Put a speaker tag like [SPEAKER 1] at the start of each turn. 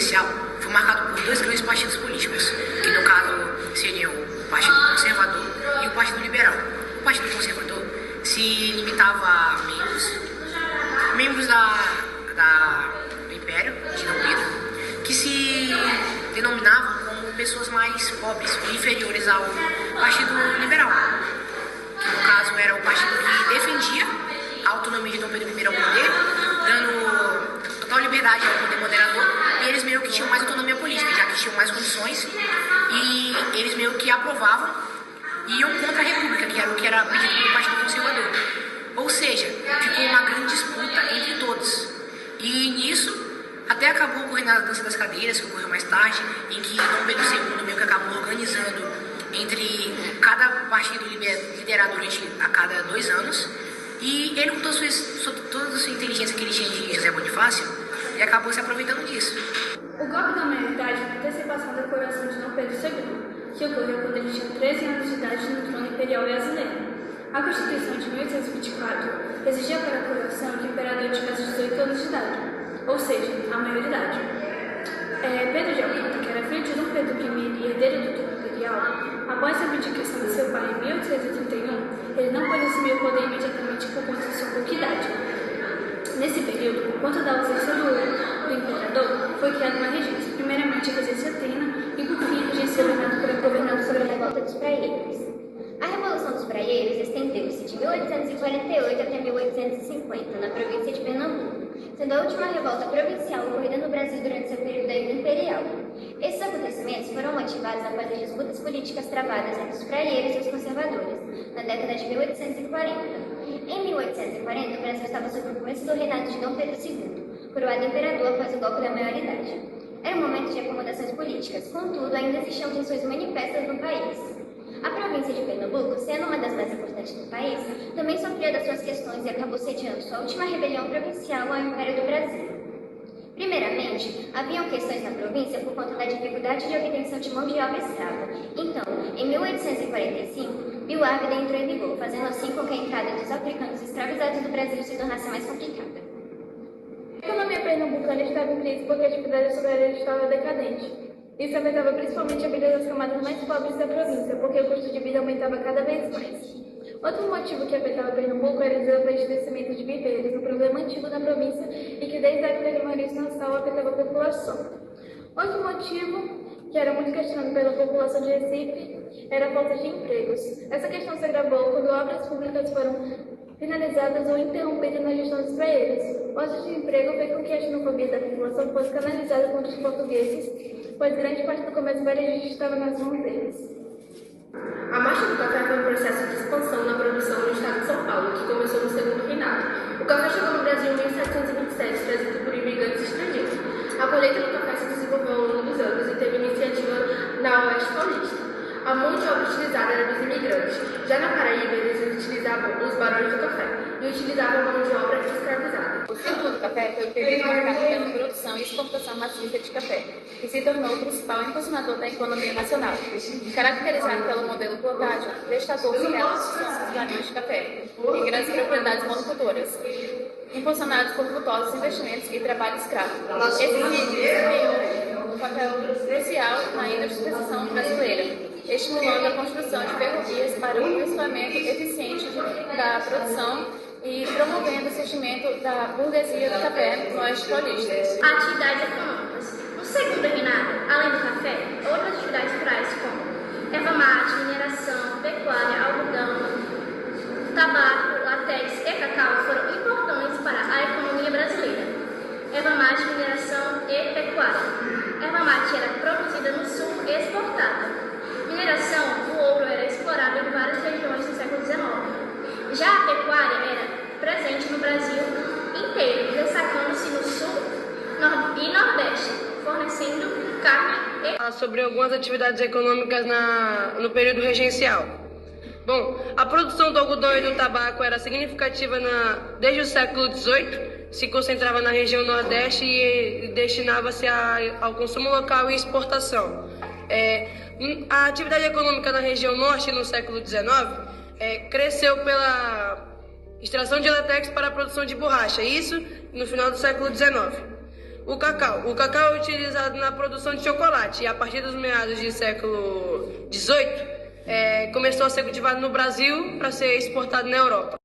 [SPEAKER 1] Regencial foi marcado por dois grandes partidos políticos, que no caso seriam o Partido Conservador e o Partido Liberal. O Partido Conservador se limitava a membros do Império de Dom Pedro, que se denominavam como pessoas mais pobres e inferiores ao Partido Liberal, que no caso era o partido que defendia a autonomia de Dom Pedro I ao poder, dando total liberdade ao poder moderador, e eles meio que tinham mais autonomia política, já que tinham mais condições, e eles meio que aprovavam e iam contra a República, que era o que era pedido pelo Partido Conservador. Ou seja, ficou uma grande disputa entre todos. E nisso, até acabou ocorrendo a dança das cadeiras, que ocorreu mais tarde, em que Dom Pedro II meio que acabou organizando entre cada partido liderado durante a cada 2 anos. E ele, com toda a sua inteligência que ele tinha de José Bonifácio, ele acabou se aproveitando disso.
[SPEAKER 2] O golpe da maioridade é uma antecipação da coroação de Dom Pedro II, que ocorreu quando ele tinha 13 anos de idade no trono imperial brasileiro. A Constituição de 1824 exigia para a coroação que o imperador tivesse 18 anos de idade, ou seja, a maioridade. Pedro de Alcântara, que era filho de Dom Pedro I e herdeiro do trono imperial, após a abdicação de seu pai em 1831, ele não pôde assumir o poder imediatamente por conta de sua pouca idade. Nesse período, por conta da ausência do imperador, foi criada uma regência, primeiramente a regência trina e por fim a regência governada por a
[SPEAKER 3] revolta dos Praieiros. A Revolução dos Praieiros estendeu-se de 1848 até 1850, na província de Pernambuco, sendo a última revolta provincial ocorrida no Brasil durante seu período imperial. Esses acontecimentos foram motivados após as disputas políticas travadas entre os praieiros e os conservadores, na década de 1840. Em 1840, o Brasil estava sob o começo do reinado de Dom Pedro II, coroado imperador após o golpe da maioridade. Era um momento de acomodações políticas, contudo, ainda existiam tensões manifestas no país. A província de Pernambuco, sendo uma das mais importantes do país, também sofria das suas questões e acabou sediando sua última rebelião provincial ao Império do Brasil. Primeiramente, haviam questões na província por conta da dificuldade de obtenção de mão de obra escrava. Então, em 1845, Bill Ávila entrou em vigor, fazendo assim com que a entrada dos africanos escravizados do Brasil se tornasse mais complicada.
[SPEAKER 2] A economia pernambucana estava em crise porque a atividade açucareira estava decadente. Isso afetava principalmente a vida das camadas mais pobres da província, porque o custo de vida aumentava cada vez mais. Outro motivo que afetava Pernambuco era o desabastecimento de víveres, um problema antigo da província e que desde a época de Maurício Nassau afetava a população. Outro motivo, que era muito questionado pela população de Recife, era a falta de empregos. Essa questão se agravou quando obras públicas foram finalizadas ou interrompidas na gestão dos praieiros. O falta de emprego fez com que a xenofobia da população fosse canalizada contra os portugueses, pois grande parte do comércio varejista estava nas mãos deles.
[SPEAKER 4] A marcha do café foi um processo de expansão na produção no estado de São Paulo, que começou no segundo reinado. O café chegou no Brasil em 1727, trazido por imigrantes estrangeiros. A colheita do café se desenvolveu ao longo dos anos e teve iniciativa na Oeste Paulista. A mão de obra utilizada era dos imigrantes. Já na Paraíba, eles utilizavam os barões do café e utilizavam a mão de obra escravizada.
[SPEAKER 5] O ciclo do café foi o período marcado pela produção e exportação maciça de café, que se tornou o principal impulsionador da economia nacional. Caracterizado pelo modelo plantágio, destacou-se a existência dos barões de café, em grandes propriedades monocultoras, impulsionados por vultosos investimentos e trabalho escravo. Esse desempenhou um papel crucial na industrialização brasileira, estimulando a construção de ferrovias para o escoamento eficiente da produção e promovendo o surgimento da burguesia do café no Oeste Paulista.
[SPEAKER 6] Atividades econômicas. No segundo reinado, além do café, outras atividades rurais como erva mate, mineração, pecuária, algodão, tabaco, latex e cacau foram importantes para a economia brasileira. Erva mate, mineração e pecuária. Erva mate era produzida no sul e exportada. Mineração, o ouro era explorado em várias regiões do século XIX. Já a pecuária era presente no Brasil inteiro, destacando-se no sul e nordeste, fornecendo carne e...
[SPEAKER 7] Sobre algumas atividades econômicas no período regencial. Bom, a produção do algodão e do tabaco era significativa desde o século XVIII, se concentrava na região nordeste e destinava-se ao consumo local e exportação. A atividade econômica na região norte no século XIX cresceu pela extração de latex para a produção de borracha, isso no final do século XIX. O cacau. O cacau é utilizado na produção de chocolate e a partir dos meados do século XVIII começou a ser cultivado no Brasil para ser exportado na Europa.